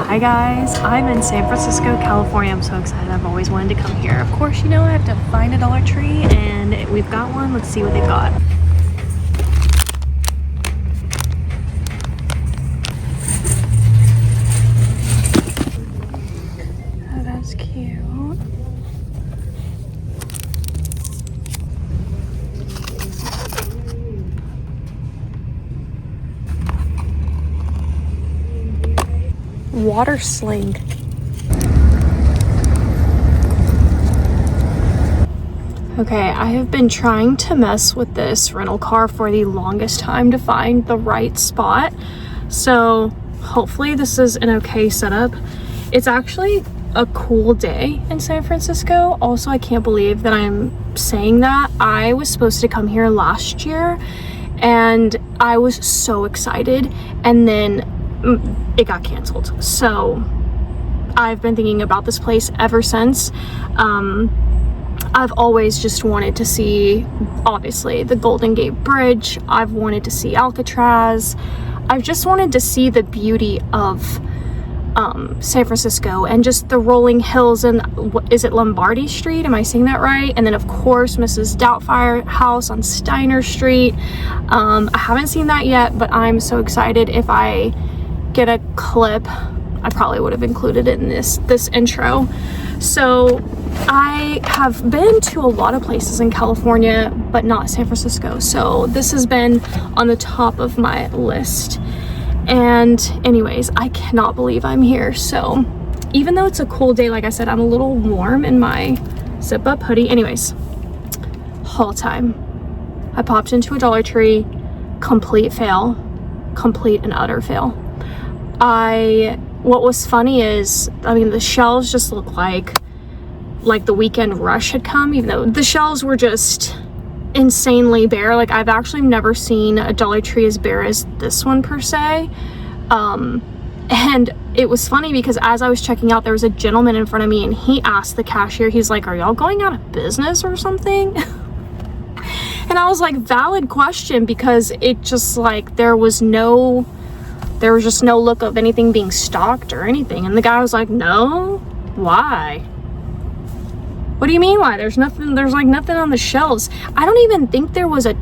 Hi guys, I'm in San Francisco, California. I'm so excited. I've always wanted to come here. Of course, you know, I have to find a Dollar Tree and we've got one. Let's see what they've got. Oh, that's cute. Water sling. Okay, I have been trying to mess with this rental car for the longest time to find the right spot. So hopefully this is an okay setup. It's actually a cool day in San Francisco. Also, I can't believe that I'm saying that. I was supposed to come here last year and I was so excited, and then it got canceled. So I've been thinking about this place ever since. I've always just wanted to see, obviously, the Golden Gate Bridge. I've wanted to see Alcatraz. I've just wanted to see the beauty of San Francisco and just the rolling hills and, is it Lombardy Street? Am I saying that right? And then of course Mrs. Doubtfire House on Steiner Street. I haven't seen that yet, but I'm so excited. If I get a clip, I probably would have included it in this intro. So I have been to a lot of places in California, but not San Francisco. So this has been on the top of my list. And anyways, I cannot believe I'm here. So even though it's a cool day, like I said, I'm a little warm in my zip up hoodie. Anyways, haul time. I popped into a Dollar Tree, complete fail, complete and utter fail. What was funny is, I mean, the shelves just look like the weekend rush had come, even though the shelves were just insanely bare. Like, I've actually never seen a Dollar Tree as bare as this one per se. And it was funny because as I was checking out, there was a gentleman in front of me and he asked the cashier, he's like, "Are y'all going out of business or something?" And I was like, valid question, because it just like, there was just no look of anything being stocked or anything. And the guy was like, "No, why? What do you mean why? There's nothing, there's like nothing on the shelves." I don't even think there was a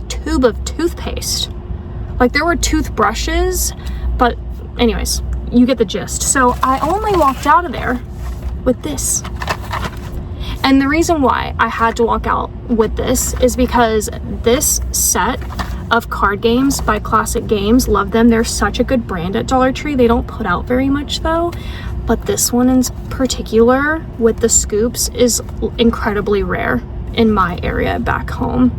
tube of toothpaste. Like, there were toothbrushes, but anyways, you get the gist. So I only walked out of there with this. And the reason why I had to walk out with this is because this set of card games by Classic Games, love them. They're such a good brand at Dollar Tree. They don't put out very much though. But this one in particular with the scoops is incredibly rare in my area back home.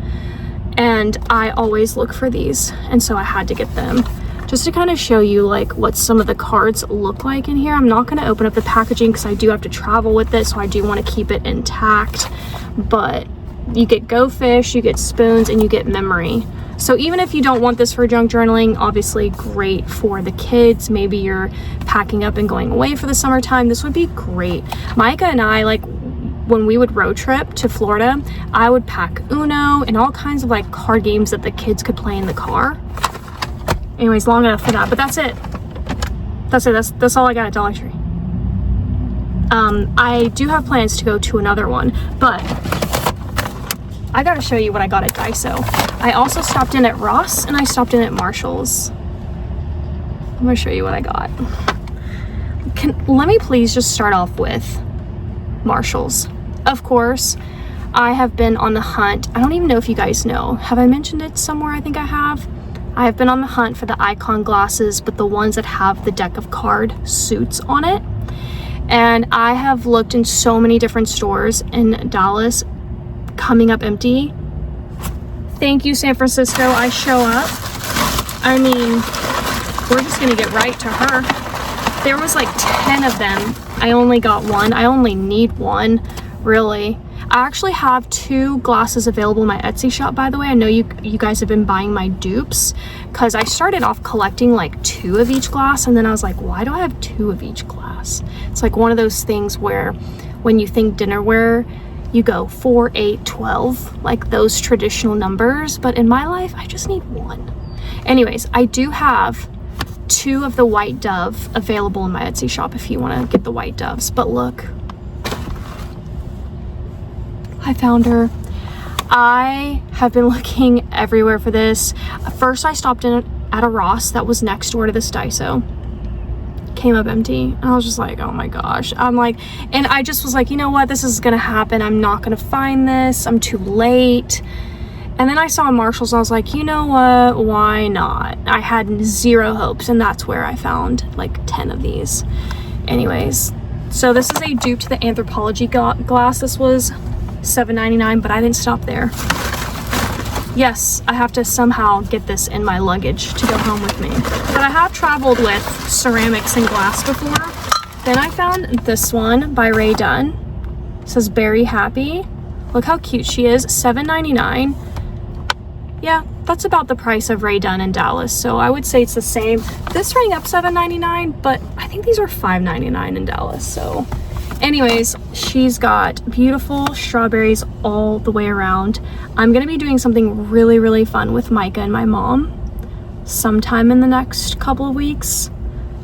And I always look for these. And so I had to get them just to kind of show you like what some of the cards look like in here. I'm not going to open up the packaging because I do have to travel with it. So I do want to keep it intact. But you get Go Fish, you get spoons, and you get memory. So even if you don't want this for junk journaling, obviously great for the kids. Maybe you're packing up and going away for the summertime. This would be great. Micah and I, like, when we would road trip to Florida, I would pack Uno and all kinds of like card games that the kids could play in the car. Anyways, long enough for that, but that's it. That's all I got at Dollar Tree. I do have plans to go to another one, but I gotta show you what I got at Daiso. I also stopped in at Ross and I stopped in at Marshall's. I'm gonna show you what I got. Let me please just start off with Marshall's. Of course, I have been on the hunt. I don't even know if you guys know. Have I mentioned it somewhere? I think I have. I have been on the hunt for the icon glasses, but the ones that have the deck of card suits on it. And I have looked in so many different stores in Dallas, coming up empty. Thank you, San Francisco. I show up. I mean, we're just gonna get right to her. There was like 10 of them. I only got one. I only need one, really. I actually have 2 glasses available in my Etsy shop, by the way. I know you guys have been buying my dupes because I started off collecting like 2 of each glass, and then I was like, why do I have 2 of each glass? It's like one of those things where when you think dinnerware, you go 4, 8, 12, like those traditional numbers. But in my life, I just need 1. Anyways, I do have 2 of the white dove available in my Etsy shop if you want to get the white doves. But look, I found her. I have been looking everywhere for this. First I stopped in at a Ross that was next door to this Daiso. Came up empty, and I was just like, oh my gosh. I'm like, and I just was like, you know what, this is gonna happen. I'm not gonna find this, I'm too late. And then I saw Marshall's and I was like, you know what, why not? I had 0 hopes, and that's where I found like 10 of these. Anyways, so this is a dupe to the Anthropology glass. This was $7.99, but I didn't stop there. Yes, I have to somehow get this in my luggage to go home with me. But I have traveled with ceramics and glass before. Then I found this one by Rae Dunn. It says Berry Happy. Look how cute she is, $7.99. Yeah, that's about the price of Rae Dunn in Dallas, so I would say it's the same. This rang up $7.99, but I think these are $5.99 in Dallas, so. Anyways, she's got beautiful strawberries all the way around. I'm gonna be doing something really, really fun with Micah and my mom sometime in the next couple of weeks.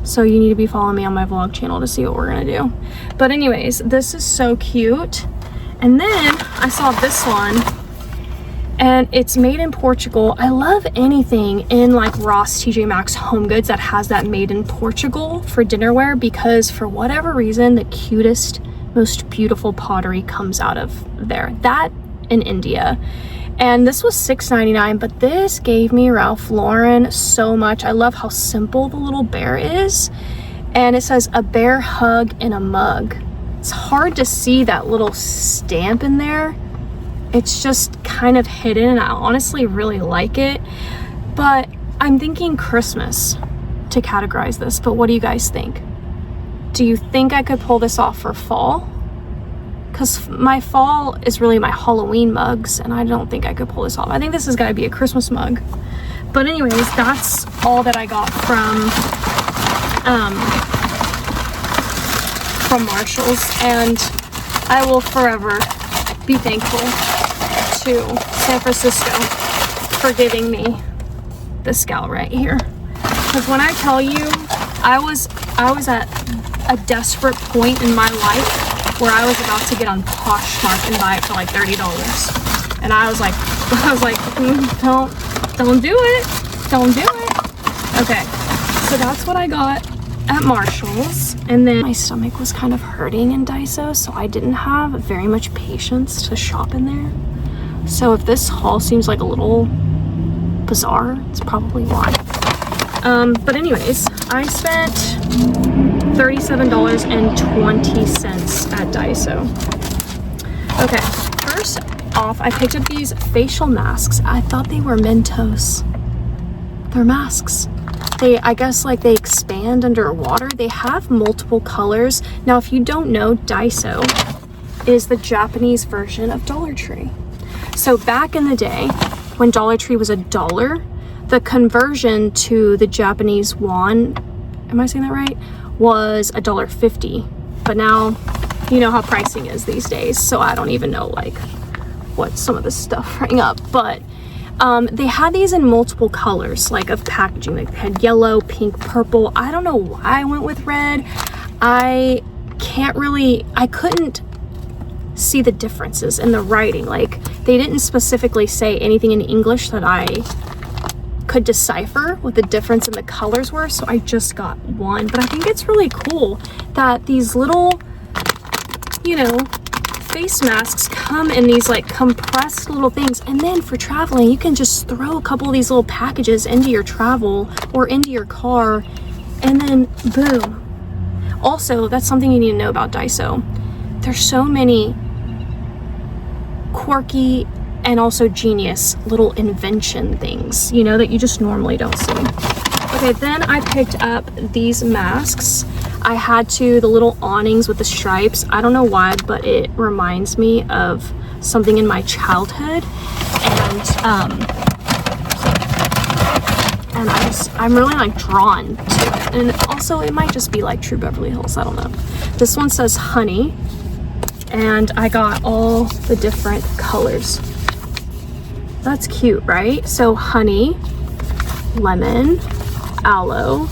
So you need to be following me on my vlog channel to see what we're gonna do. But anyways, this is so cute. And then I saw this one, and it's made in Portugal. I love anything in like Ross, TJ Maxx, Home Goods that has that made in Portugal for dinnerware, because for whatever reason, the cutest, most beautiful pottery comes out of there. That in India. And this was $6.99, but this gave me Ralph Lauren so much. I love how simple the little bear is. And it says a bear hug in a mug. It's hard to see that little stamp in there. It's just kind of hidden, and I honestly really like it. But I'm thinking Christmas to categorize this, but what do you guys think? Do you think I could pull this off for fall? Because my fall is really my Halloween mugs, and I don't think I could pull this off. I think this has got to be a Christmas mug. But anyways, that's all that I got from Marshall's, and I will forever be thankful to San Francisco for giving me this gal right here. Because when I tell you, I was at a desperate point in my life where I was about to get on Poshmark and buy it for like $30, and I was like, don't do it. Okay, so that's what I got at Marshall's. And then my stomach was kind of hurting in Daiso, so I didn't have very much patience to shop in there. So if this haul seems like a little bizarre, it's probably why. But anyways, I spent $37.20 at Daiso. Okay, first off, I picked up these facial masks. I thought they were Mentos. They're masks. I guess like they expand underwater. They have multiple colors. Now, if you don't know, Daiso is the Japanese version of Dollar Tree. So back in the day, when Dollar Tree was $1, the conversion to the Japanese won, am I saying that right, was $1.50. But now, you know how pricing is these days, so I don't even know like what some of this stuff rang up. But they had these in multiple colors, like of packaging. Like they had yellow, pink, purple. I don't know why I went with red. I couldn't see the differences in the writing. Like they didn't specifically say anything in English that I could decipher what the difference in the colors were, so I just got one. But I think it's really cool that these little, you know, face masks come in these like compressed little things, and then for traveling you can just throw a couple of these little packages into your travel or into your car, and then boom. Also, that's something you need to know about Daiso. There's so many quirky and also genius little invention things, you know, that you just normally don't see. Okay, then I picked up these masks. I had the little awnings with the stripes. I don't know why, but it reminds me of something in my childhood. And I'm really like drawn to it. And also it might just be like True Beverly Hills, I don't know. This one says honey, and I got all the different colors. That's cute, right? So honey, lemon, aloe,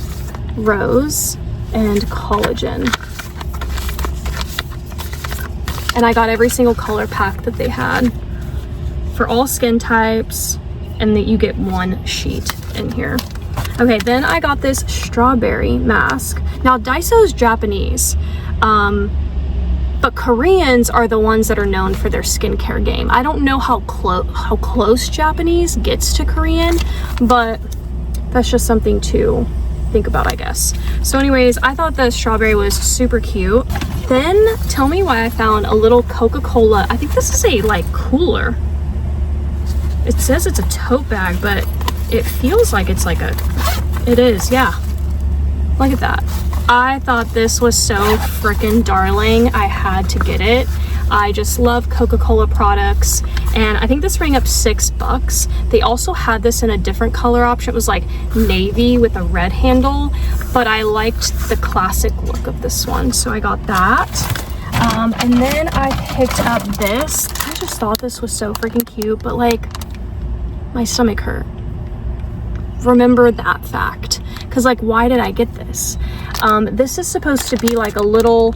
rose, and collagen. And I got every single color pack that they had for all skin types, and that you get one sheet in here. Okay, then I got this strawberry mask. Now Daiso is Japanese, but Koreans are the ones that are known for their skincare game. I don't know how close Japanese gets to Korean, but that's just something to think about, I guess. So anyways, I thought the strawberry was super cute. Then tell me why I found a little Coca-Cola. I think this is a like cooler. It says it's a tote bag, but it feels like it's like it is, yeah. Look at that. I thought this was so freaking darling. I had to get it. I just love Coca-Cola products, and I think this rang up $6. They also had this in a different color option. It was like navy with a red handle, but I liked the classic look of this one, so I got that. And then I picked up this. I just thought this was so freaking cute, but like my stomach hurt. Remember that fact, because like, why did I get this? This is supposed to be like a little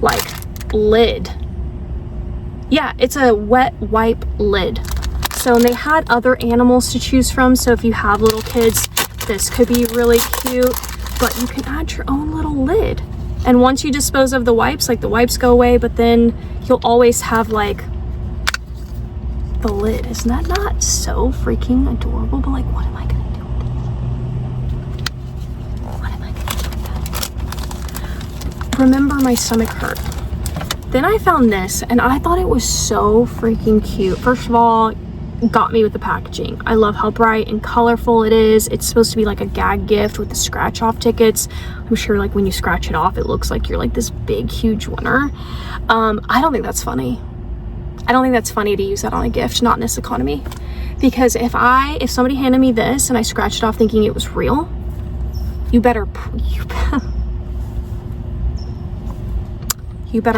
like lid. Yeah, it's a wet wipe lid. So they had other animals to choose from, so if you have little kids, this could be really cute, but you can add your own little lid. And once you dispose of the wipes, like the wipes go away, but then you'll always have like the lid. Isn't that not so freaking adorable? But like, what am I gonna do with it? What am I gonna do with that? Remember, my stomach hurt. Then I found this, and I thought it was so freaking cute. First of all, got me with the packaging. I love how bright and colorful it is. It's supposed to be like a gag gift with the scratch off tickets. I'm sure like when you scratch it off, it looks like you're like this big, huge winner. I don't think that's funny. I don't think that's funny to use that on a gift, not in this economy. Because if somebody handed me this and I scratched it off thinking it was real, you better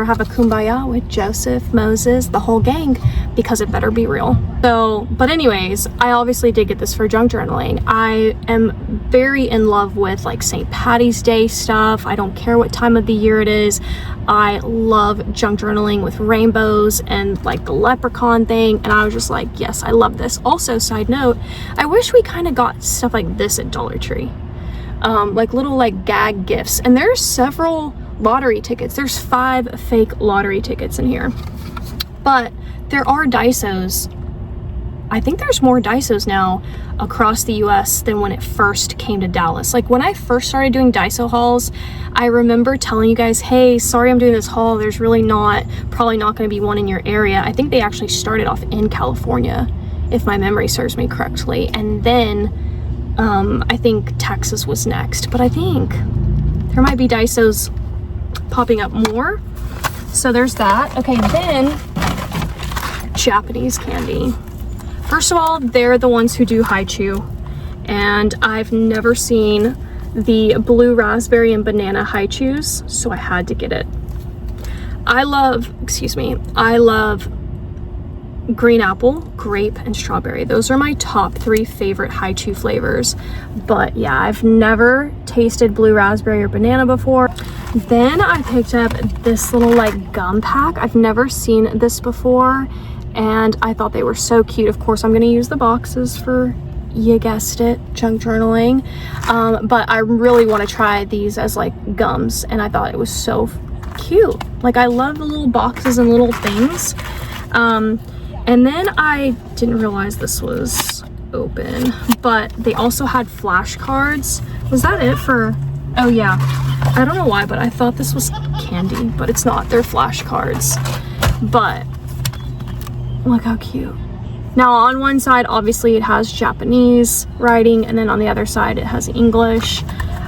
have a kumbaya with Joseph, Moses, the whole gang, because it better be real. So, but anyways, I obviously did get this for junk journaling. I am very in love with like St. Patty's Day stuff. I don't care what time of the year it is. I love junk journaling with rainbows and like the leprechaun thing. And I was just like, yes, I love this. Also, side note, I wish we kind of got stuff like this at Dollar Tree. Like little like gag gifts. And there's several lottery tickets. There's 5 fake lottery tickets in here. But there are Daisos. I think there's more Daisos now across the US than when it first came to Dallas. Like when I first started doing Daiso hauls, I remember telling you guys, hey, sorry I'm doing this haul. There's really probably not going to be one in your area. I think they actually started off in California, if my memory serves me correctly. And then I think Texas was next. But I think there might be Daisos popping up more. So there's that. Okay, then Japanese candy. First of all, they're the ones who do haichu, and I've never seen the blue raspberry and banana haichus, so I had to get it. I love green apple, grape, and strawberry. Those are my top 3 favorite haichu flavors. But yeah, I've never tasted blue raspberry or banana before. Then I picked up this little like gum pack. I've never seen this before, and I thought they were so cute. Of course, I'm gonna use the boxes for, you guessed it, junk journaling. But I really want to try these as like gums, and I thought it was so cute. Like, I love the little boxes and little things. And then I didn't realize this was open, but they also had flashcards. Was that it for, oh yeah. I don't know why, but I thought this was candy, but it's not. They're flashcards. But look how cute. Now on one side, obviously it has Japanese writing, and then on the other side it has English.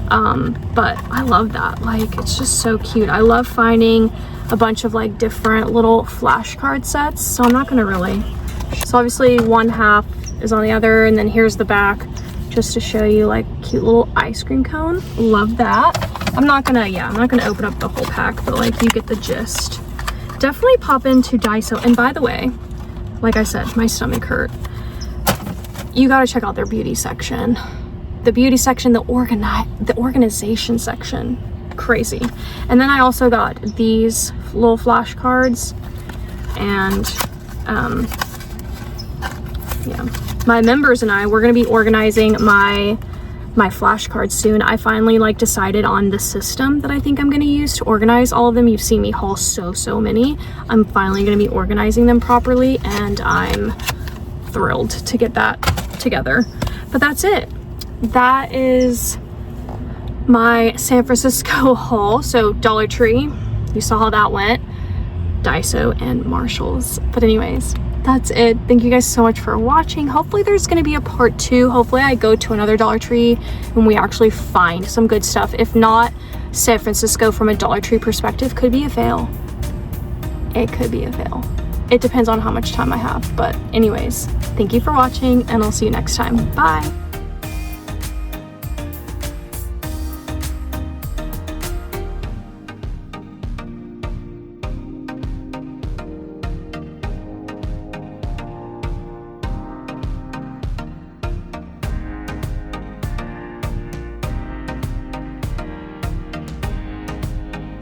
But I love that. Like, it's just so cute. I love finding a bunch of like different little flashcard sets, so I'm not gonna really. So obviously one half is on the other, and then here's the back just to show you like cute little ice cream cone. Love that. I'm not gonna open up the whole pack, but like you get the gist. Definitely pop into Daiso. And by the way, like I said, my stomach hurt. You gotta check out their beauty section. the beauty section, the organization section. Crazy. And then I also got these little flashcards, and yeah, my members and I, we're gonna be organizing my flashcards soon. I finally like decided on the system that I think I'm gonna use to organize all of them. You've seen me haul so many. I'm finally gonna be organizing them properly, and I'm thrilled to get that together. But that's it. That is my San Francisco haul. So Dollar Tree, you saw how that went, Daiso and Marshalls. But anyways, that's it. Thank you guys so much for watching. Hopefully there's going to be a part 2. Hopefully I go to another Dollar Tree and we actually find some good stuff. If not, San Francisco from a Dollar Tree perspective could be a fail. It could be a fail. It depends on how much time I have. But anyways, thank you for watching, and I'll see you next time. Bye.